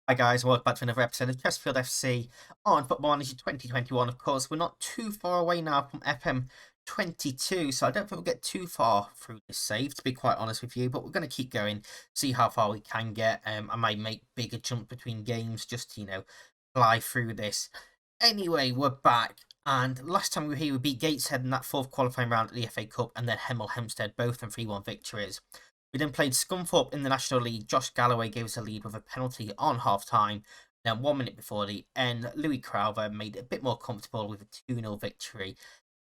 Hi guys, welcome back to another episode of Chesterfield FC on Football Manager 2021. Of course, we're not too far away now from FM 22, so I don't think we'll get too far through this save, to be quite honest with you, but we're going to keep going, see how far we can get. I might make bigger jumps between games just to, fly through this. Anyway, we're back, and last time we were here, we beat Gateshead in that fourth qualifying round at the FA Cup, and then Hemel Hempstead, both in 3-1 victories. We then played Scunthorpe in the National League. Josh Galloway gave us a lead with a penalty on half-time. Then 1 minute before the end, Louis Crowther made it a bit more comfortable with a 2-0 victory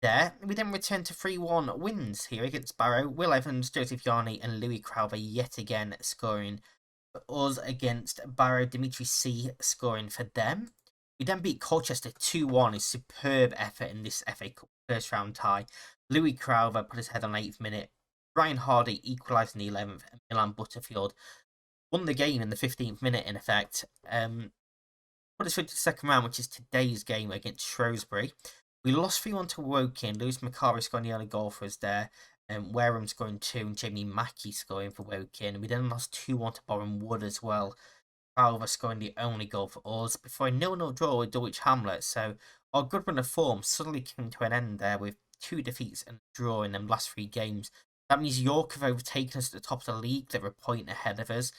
there. We then returned to 3-1 wins here against Barrow. Will Evans, Joseph Yarney and Louis Crowther yet again scoring for us against Barrow. Dimitri C scoring for them. We then beat Colchester 2-1, a superb effort in this FA Cup first round tie. Louis Crowther put his head on 8th minute. Brian Hardy equalised in the 11th, and Milan Butterfield won the game in the 15th minute, in effect. Put us through to the second round, which is today's game against Shrewsbury. We lost 3-1 to Woking. Lewis Macari scoring the only goal for us there. Wareham scoring 2 and Jamie Mackey scoring for Woking. We then lost 2-1 to Boreham Wood as well. Crowther scoring the only goal for us before a 0-0 draw with Dulwich Hamlet. So our good run of form suddenly came to an end there with 2 defeats and a draw in them last 3 games. That means York have overtaken us at the top of the league. They're a point ahead of us.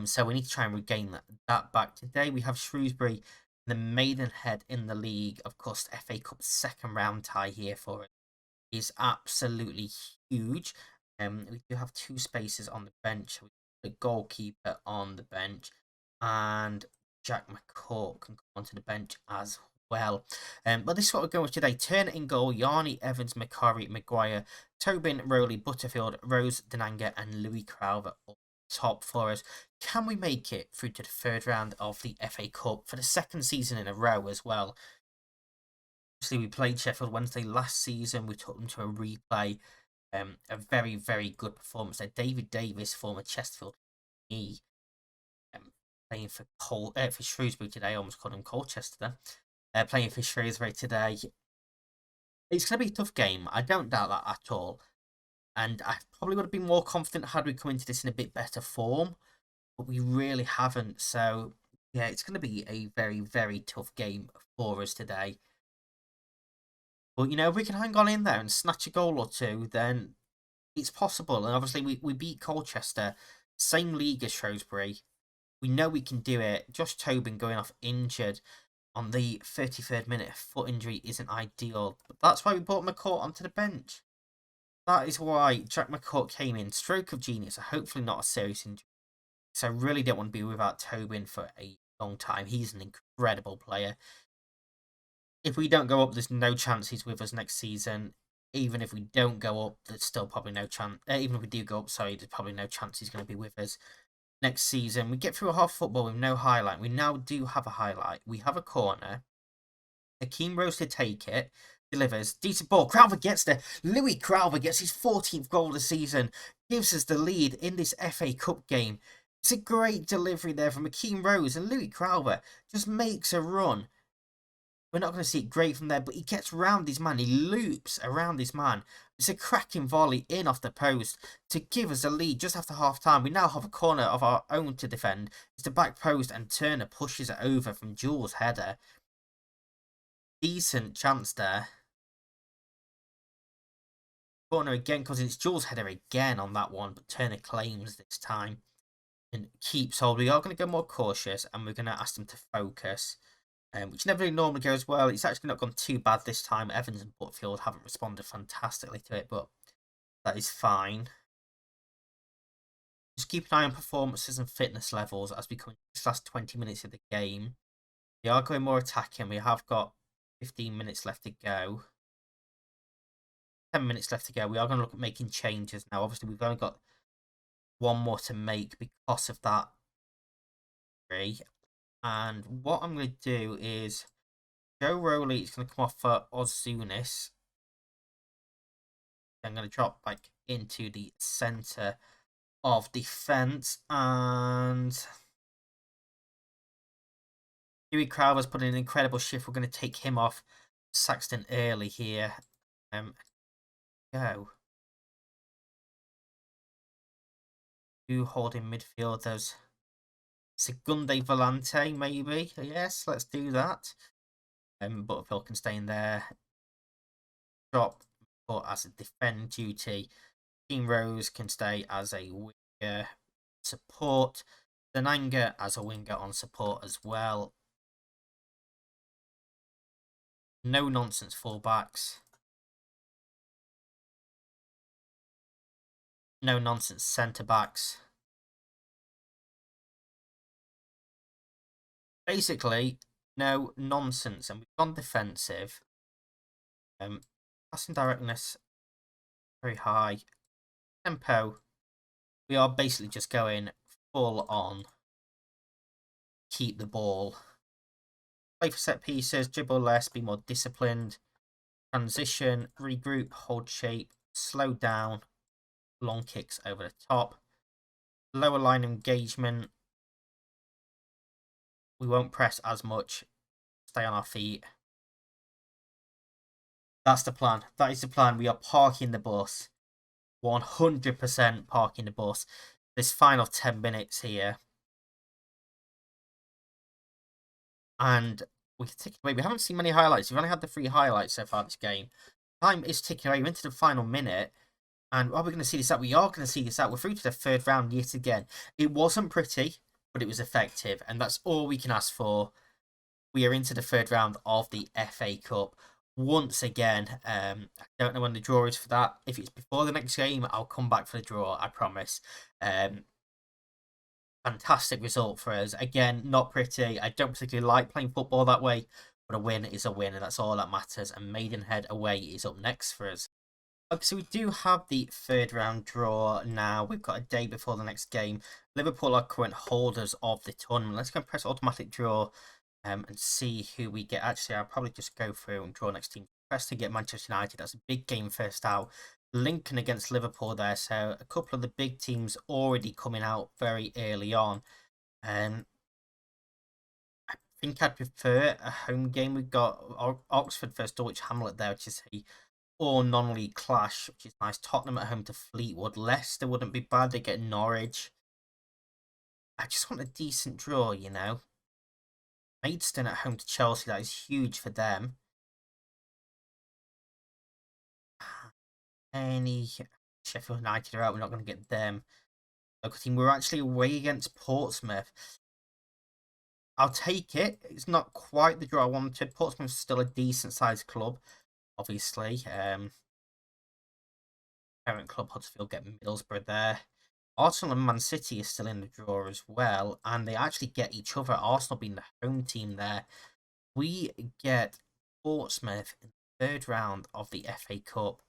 So we need to try and regain that back. Today we have Shrewsbury, the maidenhead in the league. Of course, the FA Cup second round tie here for it is absolutely huge. We do have 2 spaces on the bench. The goalkeeper on the bench, and Jack McCourt can come onto the bench as well. But this is what we're going with today. Turner in goal, Yarney, Evans, Macari, Maguire, Tobin, Rowley, Butterfield, Rose, Denanga and Louis Crowther up top for us. Can we make it through to the third round of the FA Cup for the second season in a row as well? Obviously, we played Sheffield Wednesday last season. We took them to a replay. A very, very good performance there. David Davis, former Chesterfield, playing for Shrewsbury today. I almost called him Colchester there. Playing for Shrewsbury today. It's going to be a tough game. I don't doubt that at all. And I probably would have been more confident had we come into this in a bit better form. But we really haven't. So, yeah, it's going to be a very, very tough game for us today. But, if we can hang on in there and snatch a goal or two, then it's possible. And obviously, we beat Colchester, same league as Shrewsbury. We know we can do it. Josh Tobin going off injured on the 33rd minute. Foot injury isn't ideal. But that's why we brought McCourt onto the bench. That is why Jack McCourt came in. Stroke of genius. Hopefully not a serious injury. So I really don't want to be without Tobin for a long time. He's an incredible player. If we don't go up, there's no chance he's with us next season. Even if we don't go up, there's still probably no chance. Even if we do go up, there's probably no chance he's going to be with us next season. We get through a half football with no highlight. We now do have a highlight. We have a corner. Hakeem Rose to take it. Delivers. Decent ball. Crowther gets there. Louis Crowther gets his 14th goal of the season. Gives us the lead in this FA Cup game. It's a great delivery there from Hakeem Rose. And Louis Crowther just makes a run. We're not going to see it great from there, but he gets round his man. He loops around his man. It's a cracking volley in off the post to give us a lead just after half-time. We now have a corner of our own to defend. It's the back post and Turner pushes it over from Jules' header. Decent chance there. Corner again, because it's Jules' header again on that one, but Turner claims this time and keeps hold. We are going to go more cautious and we're going to ask them to focus. Which never really normally goes well. It's actually not gone too bad this time. Evans and Butterfield haven't responded fantastically to it, but that is fine. Just keep an eye on performances and fitness levels as we come into the last 20 minutes of the game. We are going more attacking. We have got 15 minutes left to go. 10 minutes left to go. We are going to look at making changes now. Obviously, we've only got one more to make because of that. And what I'm going to do is Joe Rowley is going to come off for Ozunis. I'm going to drop back into the centre of defence. And Huey Crowther's put in an incredible shift. We're going to take him off. Saxton early here. Go. 2 holding midfielders. Segunde Volante, maybe. Yes, let's do that. Butterfield can stay in there. Drop, but as a defend duty. Team Rose can stay as a winger support. Denanga as a winger on support as well. No nonsense fullbacks. No nonsense centre backs. Basically, no nonsense, and we've gone defensive. Passing directness very high. Tempo, we are basically just going full on. Keep the ball. Play for set pieces, dribble less, be more disciplined. Transition, regroup, hold shape, slow down. Long kicks over the top. Lower line engagement. We won't press as much. Stay on our feet. That's the plan. That is the plan. We are parking the bus. 100% parking the bus. This final 10 minutes here. And we can take it away. We haven't seen many highlights. We've only had the 3 highlights so far this game. Time is ticking away. We're into the final minute. And are we going to see this out? We are going to see this out. We're through to the 3rd round yet again. It wasn't pretty, but it was effective. And that's all we can ask for. We are into the 3rd round of the FA Cup. Once again, I don't know when the draw is for that. If it's before the next game, I'll come back for the draw, I promise. Fantastic result for us. Again, not pretty. I don't particularly like playing football that way, but a win is a win, and that's all that matters. And Maidenhead away is up next for us. Okay, so we do have the 3rd round draw now. We've got a day before the next game. Liverpool are current holders of the tournament. Let's go and press automatic draw and see who we get. Actually, I'll probably just go through and draw next team. Preston get Manchester United. That's a big game first out. Lincoln against Liverpool there. So a couple of the big teams already coming out very early on. I think I'd prefer a home game. We've got Oxford versus Dulwich Hamlet there, which is a or non-league clash, which is nice. Tottenham at home to Fleetwood. Leicester wouldn't be bad. They get Norwich. I just want a decent draw, you know. Maidstone at home to Chelsea. That is huge for them. Any Sheffield United are out. We're not going to get them. Local team. We're actually away against Portsmouth. I'll take it. It's not quite the draw I wanted. Portsmouth's still a decent-sized club, obviously. Parent club Huddersfield get Middlesbrough there. Arsenal and Man City is still in the draw as well, and they actually get each other. Arsenal being the home team there. We get Portsmouth in the 3rd round of the FA Cup.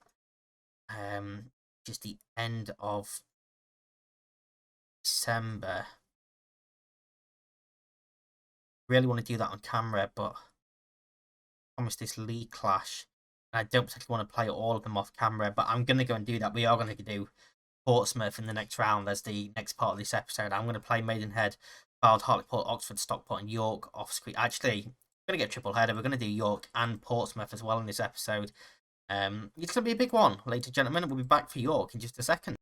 Just the end of December. Really want to do that on camera, but I promise this league clash. I don't particularly want to play all of them off camera, but I'm going to go and do that. We are going to do Portsmouth in the next round as the next part of this episode. I'm going to play Maidenhead, Fylde, Hartlepool, Oxford, Stockport, and York off screen. Actually, we're going to get a triple header. We're going to do York and Portsmouth as well in this episode. It's going to be a big one, ladies and gentlemen. We'll be back for York in just a second.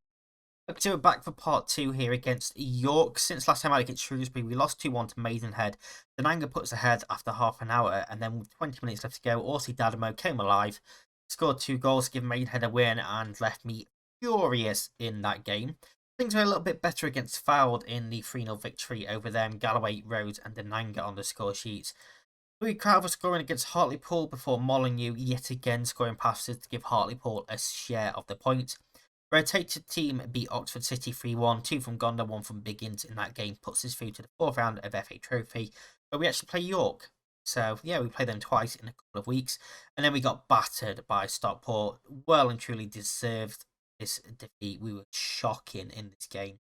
Okay, so we're back for part 2 here against York. Since last time out against Shrewsbury, we lost 2-1 to Maidenhead. Denanga puts ahead after half an hour, and then with 20 minutes left to go, Orsi Dadamo came alive, scored 2 goals, give Maidenhead a win, and left me furious in that game. Things were a little bit better against Fylde in the 3-0 victory over them. Galloway, Rhodes, and Denanga on the score sheets. Louis Crowther scoring against Hartlepool before Molyneux yet again scoring passes to give Hartlepool a share of the points. Rotated team beat Oxford City 3-1, 2 from Gonda, 1 from Biggins in that game, puts us through to the 4th round of FA Trophy, where we actually play York. So, yeah, we played them twice in a couple of weeks, and then we got battered by Stockport. Well and truly deserved this defeat. We were shocking in this game.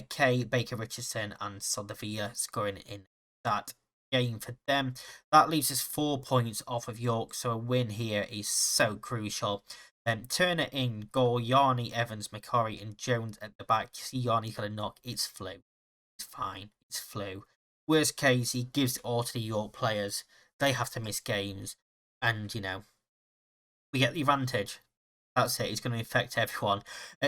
Kay, Baker Richardson, and Soldavia scoring in that game for them. That leaves us 4 points off of York, so a win here is so crucial. Turner in goal, Yarney, Evans, McCorry, and Jones at the back. You see Yarney's got a knock. It's flu. It's fine. It's flu. Worst case, he gives it all to the York players. They have to miss games. And, you know, we get the advantage. That's it. He's going to infect everyone.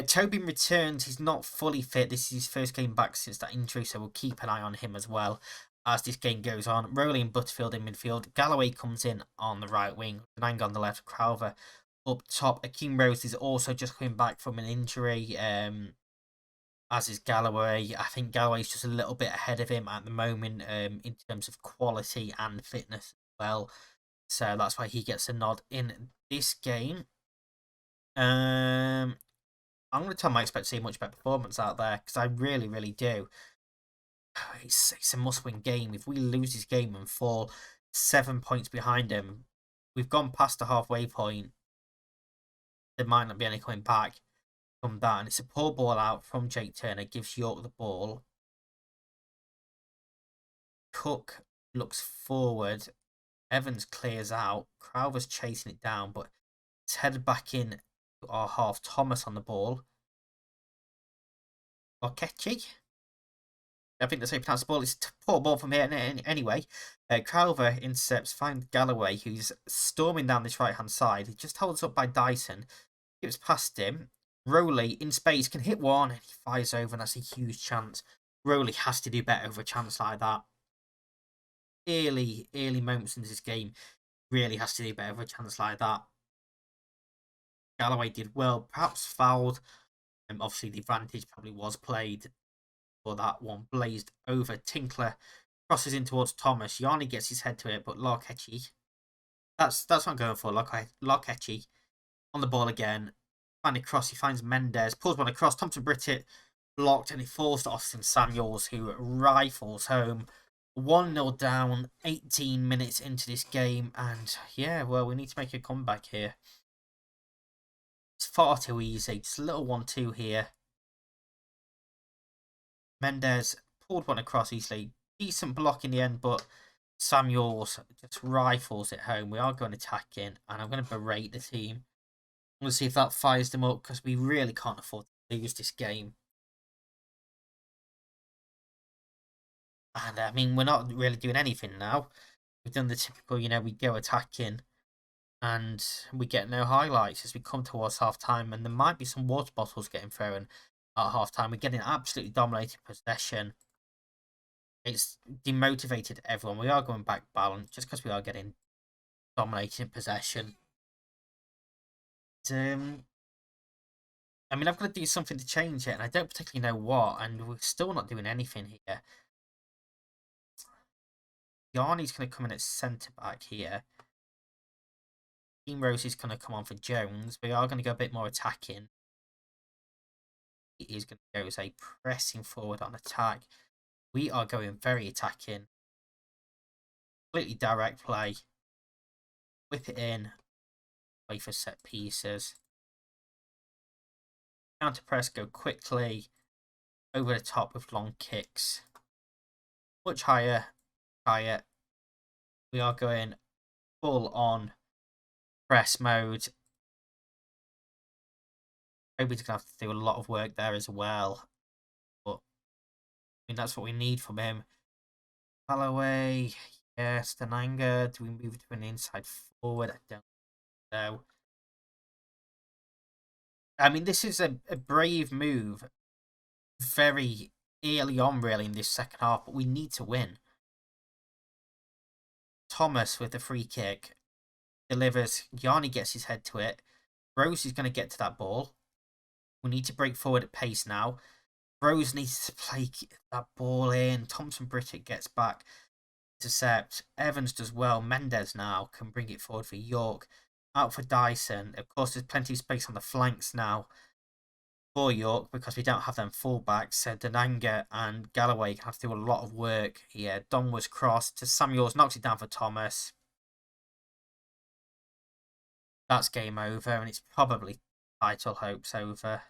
Tobin returns. He's not fully fit. This is his first game back since that injury, so we'll keep an eye on him as well as this game goes on. Rowley and Butterfield in midfield. Galloway comes in on the right wing. Nang on the left. Crowther up top. Akeem Rose is also just coming back from an injury. As is Galloway. I think Galloway's just a little bit ahead of him at the moment in terms of quality and fitness as well. So that's why he gets a nod in this game. I'm going to tell him I expect to see a much better performance out there because I really, really do. It's a must-win game. If we lose this game and fall 7 points behind him, we've gone past the halfway point. There might not be any coming back from that. And it's a poor ball out from Jake Turner. Gives York the ball. Cook looks forward. Evans clears out. Crowther's chasing it down, but it's headed back in to our half. Thomas on the ball. Okechi? I think that's how you pronounce the ball. It's a poor ball from here anyway. Crowther intercepts, finds Galloway, who's storming down this right-hand side. He just holds up by Dyson. Gives past him. Rowley in space can hit one, and he fires over, and that's a huge chance. Rowley has to do better over a chance like that. Early moments in this game, really has to do better over a chance like that. Galloway did well, perhaps fouled. Obviously, the advantage probably was played for that one. Blazed over. Tinkler crosses in towards Thomas. Yanni gets his head to it, but Larkechi. That's what I'm going for. Larkechi on the ball again. Finally cross. He finds Mendes. Pulls one across. Thompson Brittit blocked, and it falls to Austin Samuels, who rifles home. 1-0 down, 18 minutes into this game, and yeah, well, we need to make a comeback here. It's far too easy. Just a little 1-2 here. Mendes pulled one across easily. Decent block in the end, but Samuels just rifles it home. We are going attacking, and I'm going to berate the team. I'm going to see if that fires them up, because we really can't afford to lose this game. And I mean, we're not really doing anything now. We've done the typical, we go attacking, and we get no highlights as we come towards half time, and there might be some water bottles getting thrown at half time. We're getting absolutely dominated possession. It's demotivated everyone. We are going back balance just because we are getting dominated possession. I mean, I've got to do something to change it, and I don't particularly know what, and we're still not doing anything here. Yarni's going to come in at centre back here. Team Rose is going to come on for Jones. We are going to go a bit more attacking. He is going to go as a pressing forward on attack. We are going very attacking. Completely direct play. Whip it in. Wait for set pieces. Counter press, go quickly. Over the top with long kicks. Much higher. We are going full on press mode. Toby's going to have to do a lot of work there as well. But, I mean, that's what we need from him. Galloway, yes. Denanga, do we move to an inside forward? I don't know. I mean, this is a brave move very early on, really, in this second half, but we need to win. Thomas with the free kick delivers. Yanni gets his head to it. Rose is going to get to that ball. We need to break forward at pace now. Rose needs to play that ball in. Thompson Brittit gets back. Intercept. Evans does well. Mendes now can bring it forward for York. Out for Dyson. Of course, there's plenty of space on the flanks now for York because we don't have them fullbacks. So Denanga and Galloway have to do a lot of work here. Don was crossed to Samuels. Knocks it down for Thomas. That's game over, and it's probably title hopes over.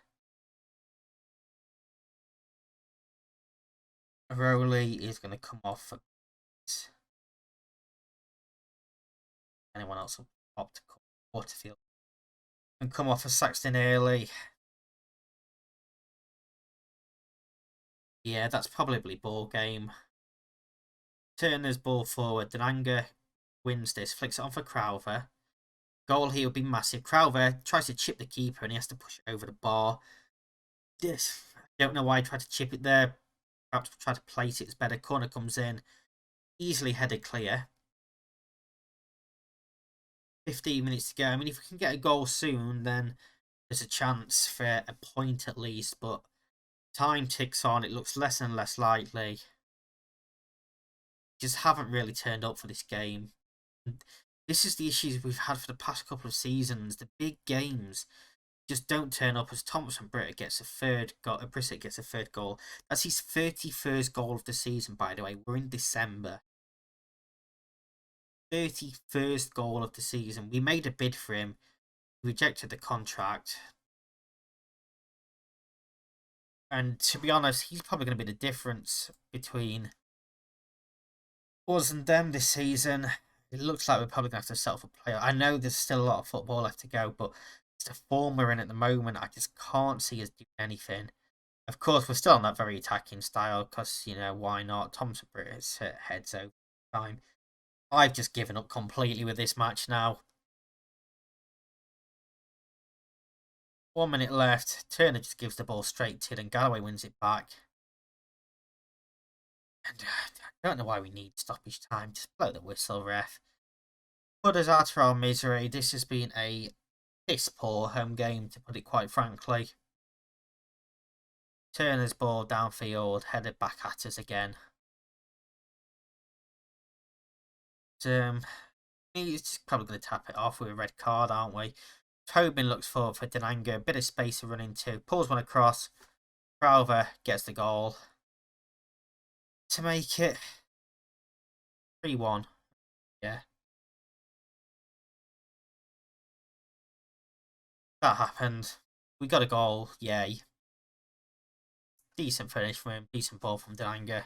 Rowley is going to come off for anyone else will opt to Waterfield and come off for Saxton early. Yeah, that's probably ball game. Turner's ball forward. Denanga wins this, flicks it on for Crowther. Goal here would be massive. Crowther tries to chip the keeper and he has to push it over the bar. This, I don't know why he tried to chip it there. Perhaps try to place it better. Corner comes in. Easily headed clear. 15 minutes to go. I mean, if we can get a goal soon, then there's a chance for a point at least. But time ticks on. It looks less and less likely. Just haven't really turned up for this game. This is the issues we've had for the past couple of seasons. The big games just don't turn up as Thompson Britta gets a third goal. Brissett gets a third goal. That's his 31st goal of the season, by the way. We're in December. 31st goal of the season. We made a bid for him. Rejected the contract. And to be honest, he's probably going to be the difference between us and them this season. It looks like we're probably going to have to settle for player. I know there's still a lot of football left to go, but it's the form we're in at the moment. I just can't see us doing anything. Of course, we're still on that very attacking style because, you know, why not? Thompson Britta's heads over time. I've just given up completely with this match now. 1 minute left. Turner just gives the ball straight to it and Galloway wins it back. And I don't know why we need stoppage time. Just blow the whistle, ref. Put us out of our misery. This has been a piss poor home game, to put it quite frankly. Turner's ball downfield, headed back at us again. He's probably going to tap it off with a red card, aren't we? Tobin looks forward for Denanga. A bit of space to run into. Pulls one across. Crowther gets the goal to make it 3-1. Yeah. That happened. We got a goal. Yay. Decent finish from him. Decent ball from Denanga.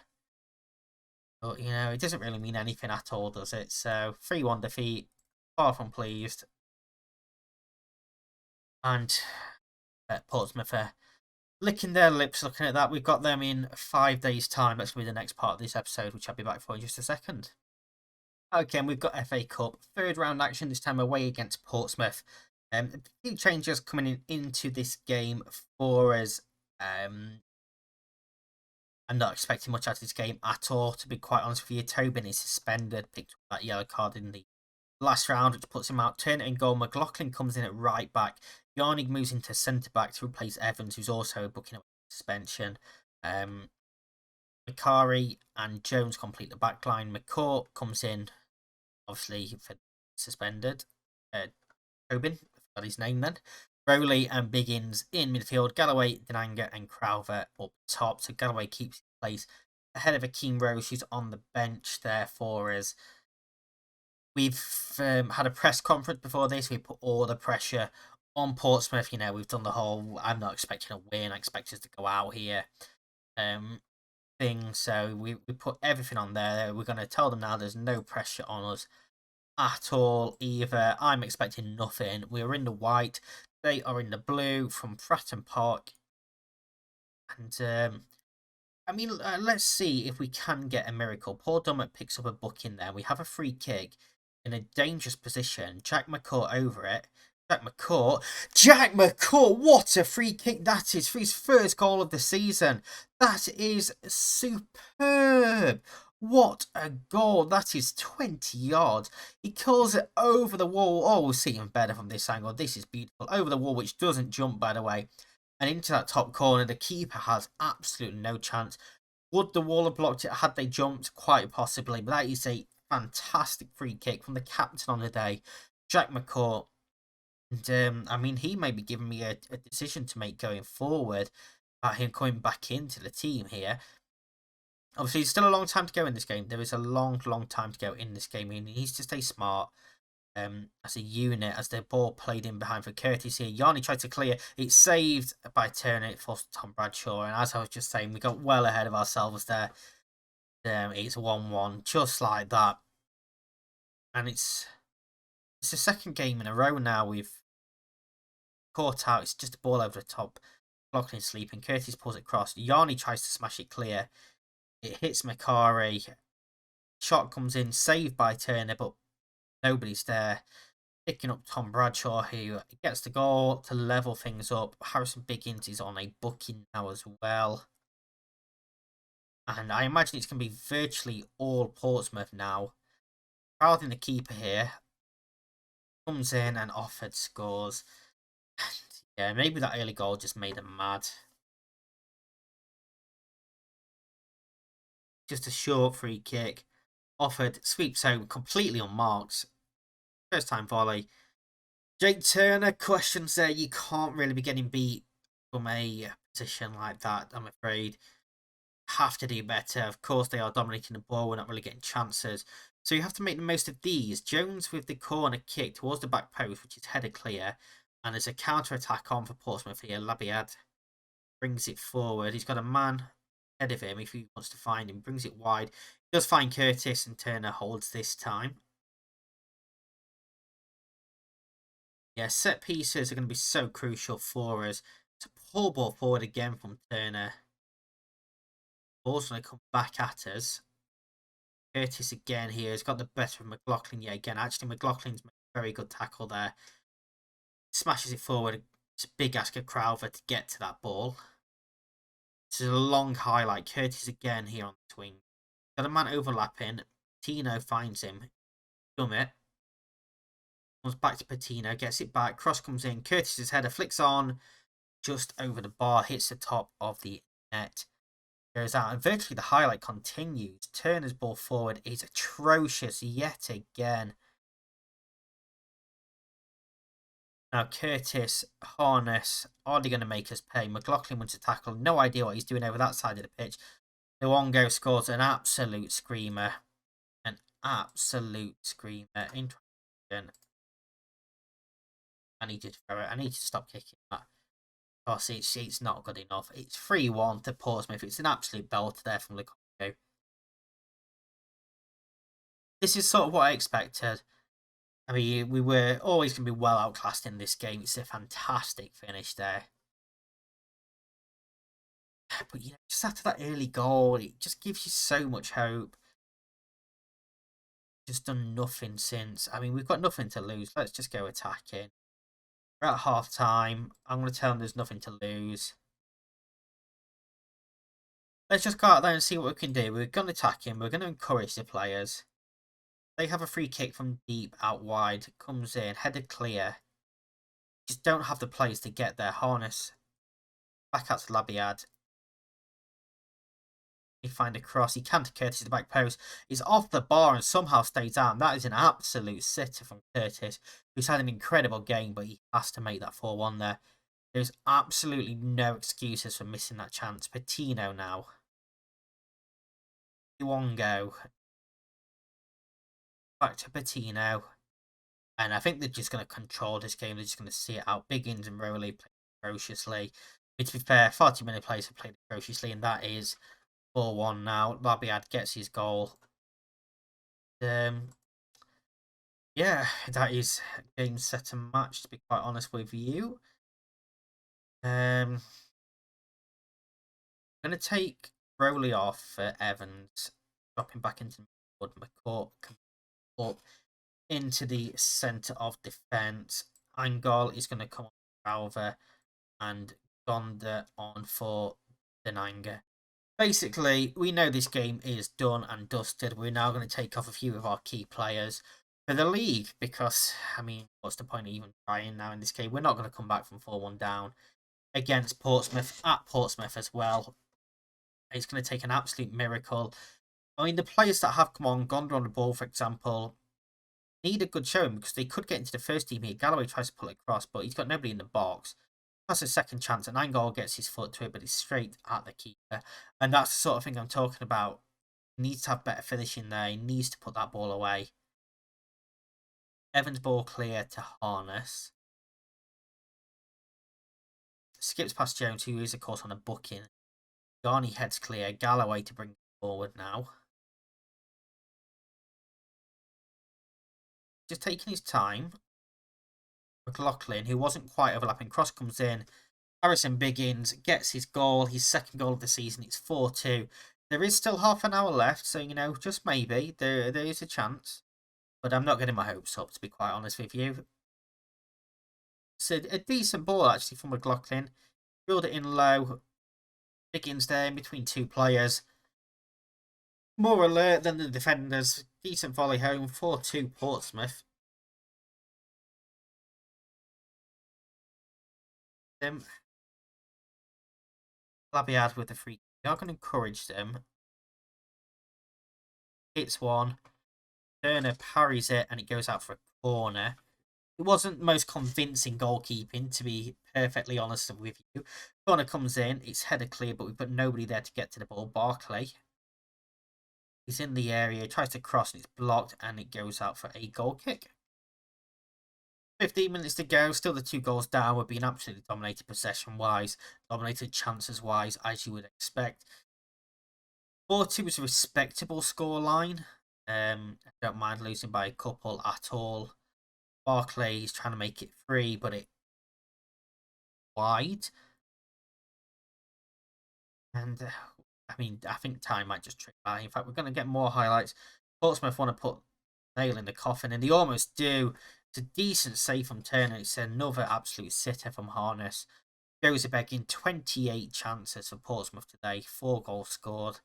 But, you know, it doesn't really mean anything at all, does it? So, 3-1 defeat. Far from pleased. And Portsmouth are licking their lips looking at that. We've got them in 5 days' time. That's going to be the next part of this episode, which I'll be back for in just a second. Okay, and we've got FA Cup. Third round action, this time away against Portsmouth. A few changes coming into this game for us. I'm not expecting much out of this game at all, to be quite honest with you. Tobin is suspended, picked up that yellow card in the last round, which puts him out. Turner in goal. McLaughlin comes in at right back. Yarnig moves into centre back to replace Evans, who's also booking up suspension. Macari and Jones complete the back line. McCourt comes in, obviously, for suspended. Tobin, forgot his name then. Rowley and Biggins in midfield. Galloway, Denanga, and Crowther up top. So Galloway keeps his place ahead of Akeem Rose, who's on the bench there for us. We've had a press conference before this. We put all the pressure on Portsmouth. You know, we've done the whole I'm not expecting a win. I expect us to go out here thing. So we put everything on there. We're going to tell them now there's no pressure on us at all either. I'm expecting nothing. We're in the white. They are in the blue from Fratton Park. And I mean, let's see if we can get a miracle. Paul Dummett picks up a booking there. We have a free kick in a dangerous position. Jack McCourt over it. Jack McCourt, what a free kick that is for his first goal of the season. That is superb. What a goal. That is 20 yards. He curls it over the wall. Oh, we'll see even better from this angle. This is beautiful. Over the wall, which doesn't jump, by the way. And into that top corner, the keeper has absolutely no chance. Would the wall have blocked it had they jumped? Quite possibly. But that is a fantastic free kick from the captain on the day, Jack McCourt. And I mean, he may be giving me a decision to make going forward about him coming back into the team here. Obviously, there's still a long time to go in this game. There is a long, long time to go in this game. He needs to stay smart as a unit, as the ball played in behind for Curtis here. Yanni tried to clear. It's saved by Turner. It forced Tom Bradshaw. And as I was just saying, we got well ahead of ourselves there. It's 1-1, just like that. And it's the second game in a row now we've caught out. It's just a ball over the top. Lachlan sleeping. Curtis pulls it across. Yanni tries to smash it clear. It hits Macari. Shot comes in, saved by Turner, but nobody's there. Picking up Tom Bradshaw, who gets the goal to level things up. Harrison Biggins is on a booking now as well. And I imagine it's going to be virtually all Portsmouth now. Crowding the keeper here. Comes in and Offord scores. Yeah, maybe that early goal just made him mad. Just a short free kick. Offord sweeps home completely unmarked. First time volley. Jake Turner questions there. You can't really be getting beat from a position like that, I'm afraid. Have to do better. Of course, they are dominating the ball. We're not really getting chances. So you have to make the most of these. Jones with the corner kick towards the back post, which is headed clear. And there's a counter-attack on for Portsmouth here. Labiad brings it forward. He's got a man ahead of him if he wants to find him. Brings it wide. He does find Curtis, and Turner holds this time. Yeah, set pieces are going to be so crucial for us. It's a poor ball forward again from Turner. Ball's going to come back at us. Curtis again here has got the better of McLaughlin yet again. Actually, McLaughlin's made a very good tackle there. Smashes it forward. It's a big ask of Crowther to get to that ball. This is a long highlight. Curtis again here on the swing. Got a man overlapping. Tino finds him. Dummit. Comes back to Patino. Gets it back. Cross comes in. Curtis's header flicks on. Just over the bar. Hits the top of the net. Goes out. And virtually the highlight continues. Turner's ball forward is atrocious yet again. Now Curtis, Harness, are they going to make us pay? McLaughlin wants to tackle. No idea what he's doing over that side of the pitch. Luongo scores an absolute screamer. An absolute screamer. Interesting. I need to throw it. I need to stop kicking that. Because it's not good enough. It's 3-1 to Portsmouth. It's an absolute belt there from Luongo. This is sort of what I expected. I mean, we were always going to be well outclassed in this game. It's a fantastic finish there. But, you know, just after that early goal, it just gives you so much hope. Just done nothing since. I mean, we've got nothing to lose. Let's just go attacking. We're at half time. I'm going to tell them there's nothing to lose. Let's just go out there and see what we can do. We're going to attack him. We're going to encourage the players. They have a free kick from deep out wide. Comes in, headed clear. Just don't have the players to get there. Harness. Back out to Labiad. He find a cross. He can't Curtis at the back post. He's off the bar and somehow stays down. That is an absolute sitter from Curtis, who's had an incredible game, but he has to make that 4-1 there. There's absolutely no excuses for missing that chance. Patino now. Luongo. Back to Patino. And I think they're just going to control this game. They're just going to see it out. Biggins and Rowley play ferociously. But to be fair, 40-minute players have played ferociously, and that is 4-1 now. Labiad gets his goal. Yeah, that is game, set, and match, to be quite honest with you. I'm going to take Rowley off for Evans. Drop him back into the McCourt up into the centre of defence. Angol is going to come on Crowther and Gonda on for Denanga. Basically, we know this game is done and dusted. We're now going to take off a few of our key players for the league because, I mean, what's the point of even trying now in this game? We're not going to come back from 4-1 down against Portsmouth, at Portsmouth as well. It's going to take an absolute miracle. I mean, the players that have come on, Gonda on the ball, for example, need a good showing because they could get into the first team here. Galloway tries to pull it across, but he's got nobody in the box. That's a second chance, and Angol gets his foot to it, but it's straight at the keeper. And that's the sort of thing I'm talking about. He needs to have better finishing there. He needs to put that ball away. Evans ball clear to Harness. Skips past Jones, who is, of course, on a booking. Garney heads clear. Galloway to bring forward now. Just taking his time. McLaughlin, who wasn't quite overlapping, cross comes in. Harrison Biggins gets his goal, his second goal of the season. It's 4-2. There is still half an hour left, so, you know, just maybe there is a chance. But I'm not getting my hopes up, to be quite honest with you. It's a decent ball, actually, from McLaughlin. Drilled it in low. Higgins there in between two players. More alert than the defenders. Decent volley home. 4-2 Portsmouth. Labiad with the free. We are going to encourage them. Hits one. Turner parries it and it goes out for a corner. It wasn't the most convincing goalkeeping, to be perfectly honest with you. Corner comes in, it's header clear, but we've got nobody there to get to the ball. Barclay. He's in the area, tries to cross, and it's blocked, and it goes out for a goal kick. 15 minutes to go, still the 2 goals down. We're being absolutely dominated possession-wise, dominated chances-wise, as you would expect. 4-2 is a respectable scoreline. I don't mind losing by a couple at all. Barclay is trying to make it free, but it wide. And I mean, I think time might just trick by. In fact, we're going to get more highlights. Portsmouth want to put nail in the coffin, and they almost do. It's a decent save from Turner. It's another absolute sitter from Harness. Goes in 28 chances for Portsmouth today. 4 goals scored.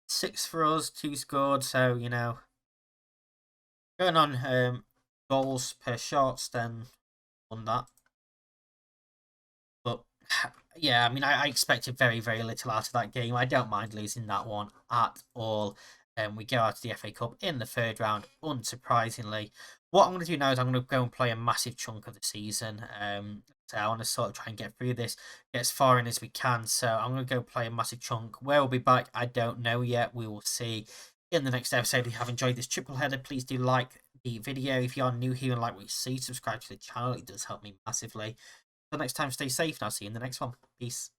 6 for us, 2 scored. So, you know, going on goals per shots, then won that. But yeah, I mean, I expected very, very little out of that game. I don't mind losing that one at all. We go out to the FA Cup in the 3rd round, unsurprisingly. What I'm going to do now is I'm going to go and play a massive chunk of the season. So I want to sort of try and get through this, get as far in as we can. So I'm going to go play a massive chunk. Where we'll be back, I don't know yet. We will see in the next episode. If you have enjoyed this triple header, please do like the video. If you are new here and like what you see, subscribe to the channel. It does help me massively. Until next time, stay safe, and I'll see you in the next one. Peace.